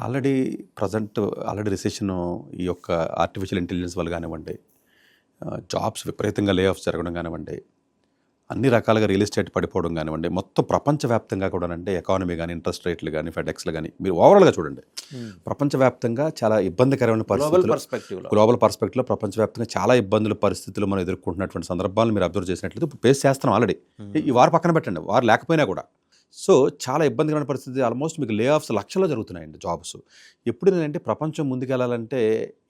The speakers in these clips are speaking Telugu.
ఆల్రెడీ ప్రజెంట్ ఆల్రెడీ రిసెషన్ ఈ యొక్క ఆర్టిఫిషియల్ ఇంటెలిజెన్స్ వల్ల కానివ్వండి, జాబ్స్ విపరీతంగా లే ఆఫ్స్ జరగడం కానివ్వండి, అన్ని రకాలుగా రియల్ ఎస్టేట్ పడిపోవడం కానివ్వండి, మొత్తం ప్రపంచవ్యాప్తంగా కూడానంటే ఎకానమీ కానీ, ఇంట్రెస్ట్ రేట్లు కానీ, ఫెడెక్స్లు కానీ మీరు ఓవరాల్గా చూడండి. ప్రపంచవ్యాప్తంగా చాలా ఇబ్బందికరమైన పరిస్థితులు, గ్లోబల్ పర్స్పెక్టివ్లో ప్రపంచవ్యాప్తంగా చాలా ఇబ్బందుల పరిస్థితులు మనం ఎదుర్కొంటున్నటువంటి సందర్భాలను మీరు అబ్జర్వ్ చేసినట్లయితే ఇప్పుడు ఫేస్ చేస్తున్నాం ఆల్రెడీ. ఈ వారు పక్కన పెట్టండి, వారు లేకపోయినా కూడా. సో చాలా ఇబ్బందికరమైన పరిస్థితి. ఆల్మోస్ట్ మీకు లే ఆఫ్స్ లక్షల్లో జరుగుతున్నాయండి జాబ్స్. ఎప్పుడు ఏంటంటే ప్రపంచం ముందుకెళ్ళాలంటే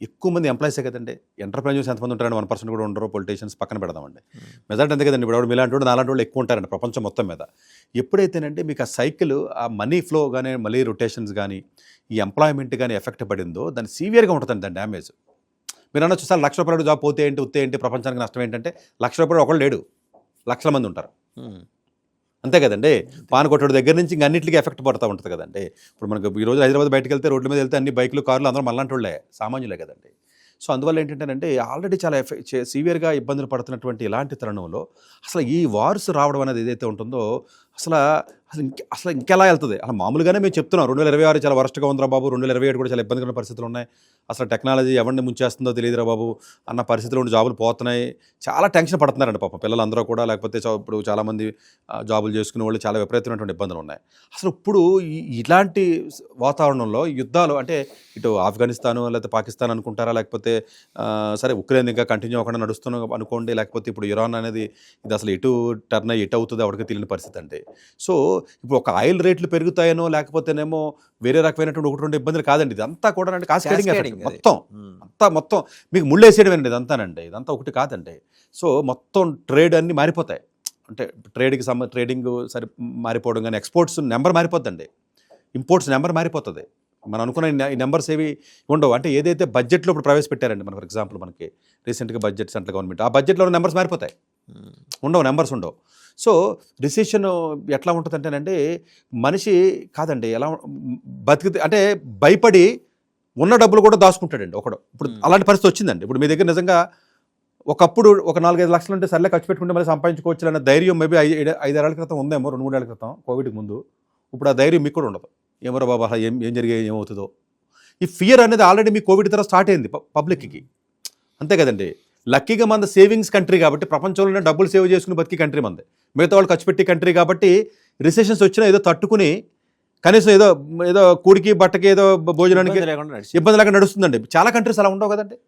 ఎక్కువ మంది ఎంప్లాయీసే కదండి. ఎంటర్ప్రైజర్స్ ఎంతమంది ఉంటారండి? 1% కూడా ఉండరు. పొలిటీషియన్స్ పక్కన పెడదామండి. మెజార్టీ అంతే కదండి. ఇప్పుడు మీలాంటి వాడు నాలాంటి వాళ్ళు ఎక్కువ ఉంటారండి ప్రపంచం మొత్తం మీద. ఎప్పుడైతేనంటే మీకు ఆ సైకిల్, ఆ మనీ ఫ్లో కానీ, మనీ రొటేషన్స్ కానీ, ఈ ఎంప్లాయ్మెంట్ కానీ ఎఫెక్ట్ పడిందో దాన్ని సీవియర్గా ఉంటుందండి దాని డ్యామేజ్. మీరు అనొచ్చు సార్, ₹1,00,000 జాబ్ పోతే ఏంటి, ఉత్తే ఏంటి, ప్రపంచానికి నష్టం ఏంటంటే ₹1,00,000 ఒకళ్ళు లేడు, లక్షల మంది ఉంటారు. అంతే కదండి. పాన్ కొట్టడు దగ్గర నుంచి ఇంక అన్నింటికి ఎఫెక్ట్ పడుతూ ఉంటుంది కదండి. ఇప్పుడు మనకు ఈరోజు హైదరాబాద్ బయటకు వెళ్తే రోడ్ల మీద వెళ్తే అన్ని బైకులు, కార్లు అందరూ మళ్ళంటి వాళ్ళే, సామాన్యులే కదండి. సో అందువల్ల ఏంటంటేనంటే ఆల్రెడీ చాలా సివియర్గా ఇబ్బందులు పడుతున్నటువంటి ఇలాంటి తరుణంలో అసలు ఈ వార్స్ రావడం అనేది ఏదైతే ఉంటుందో అసలు ఇంకెలా వెళ్తుంది? అసలు మామూలుగానే మేము చెప్తున్నాం 2026 చాలా వరస్ట్గా ఉందిరా బాబు, 2027 కూడా చాలా ఇబ్బందికరమైన పరిస్థితులు ఉన్నాయి, అసలు టెక్నాలజీ ఎవరిని ముంచేస్తుందో తెలియదురా బాబు అన్న పరిస్థితిలో ఉండి జాబులు పోతున్నాయి, చాలా టెన్షన్ పడుతున్నారండి పాపం పిల్లలందరూ కూడా. లేకపోతే ఇప్పుడు చాలామంది జాబులు చేసుకునే వాళ్ళు చాలా విపరీతమైనటువంటి ఇబ్బందులు ఉన్నాయి. అసలు ఇప్పుడు ఇలాంటి వాతావరణంలో యుద్ధాలు అంటే ఇటు ఆఫ్ఘనిస్తాను లేకపోతే పాకిస్తాన్ అనుకుంటారా, లేకపోతే సరే ఉక్రెయిన్ ఇంకా కంటిన్యూ అవ్వకుండా నడుస్తున్నాం అనుకోండి, లేకపోతే ఇప్పుడు ఇరాన్ అనేది ఇది అసలు ఎటు టర్న్ అయ్యి ఎటు అవుతుందో ఎవరికి తెలియని పరిస్థితి అండి. సో ఇప్పుడు ఒక ఆయిల్ రేట్లు పెరుగుతాయనో లేకపోతేనేమో వేరే రకమైనటువంటి ఒకటి రెండు ఇబ్బందులు కాదండి. ఇదంతా కూడా అంటే కాస్కేడింగ్ ఎఫెక్ట్ మొత్తం మీకు ముళ్ళేసేయడమేనండి. ఇదంతానండి, ఇదంతా ఒకటి కాదండి. సో మొత్తం ట్రేడ్ అన్నీ మారిపోతాయి. అంటే ట్రేడింగ్ సరి మారిపోవడం కానీ, ఎక్స్పోర్ట్స్ నెంబర్ మారిపోద్దండి, ఇంపోర్ట్స్ నెంబర్ మారిపోతుంది. మనం అనుకున్న ఈ నెంబర్స్ ఏవి ఉండవు. అంటే ఏదైతే బడ్జెట్లో ఇప్పుడు ప్రవేశపెట్టారండి, మన ఫర్ ఎగ్జాంపుల్ మనకి రీసెంట్గా బడ్జెట్ సెంట్రల్ గవర్నమెంట్, ఆ బడ్జెట్లో నెంబర్స్ మారిపోతాయి, ఉండవు, నెంబర్స్ ఉండవు. సో రిసెషన్ ఎట్లా ఉంటుందంటేనండి మనిషి కాదండి ఎలా బతికితే అంటే భయపడి ఉన్న డబ్బులు కూడా దాచుకుంటాడండి ఒకడు. ఇప్పుడు అలాంటి పరిస్థితి వచ్చిందండి. ఇప్పుడు మీ దగ్గర నిజంగా ఒకప్పుడు ఒక 4-5 లక్షలు ఉంటే సర్లే ఖర్చు పెట్టుకుంటే మళ్ళీ సంపాదించుకోవచ్చు అన్న ధైర్యం మేబీ 5-6 ఏళ్ల క్రితం ఉందేమో, 2-3 ఏళ్ల క్రితం కోవిడ్కి ముందు. ఇప్పుడు ఆ ధైర్యం మీకు కూడా ఉండదు. ఏమో బాబా ఏం జరిగే ఏమవుతుందో ఈ ఫియర్ అనేది ఆల్రెడీ మీ కోవిడ్ తర్వాత స్టార్ట్ అయింది పబ్లిక్కి. అంతే కదండి. లక్కీగా మన సేవింగ్స్ కంట్రీ కాబట్టి, ప్రపంచంలోనే డబ్బులు సేవ్ చేసుకుని బతికి కంట్రీ మంది, మిగతా వాళ్ళు ఖర్చు పెట్టి కంట్రీ కాబట్టి రిసెషన్స్ వచ్చినా ఏదో తట్టుకుని కనీసం ఏదో కూడికి బట్టకి ఏదో భోజనానికి ఇబ్బంది లేకుండా నడుస్తుందండి. చాలా కంట్రీస్ అలా ఉండవు కదండి.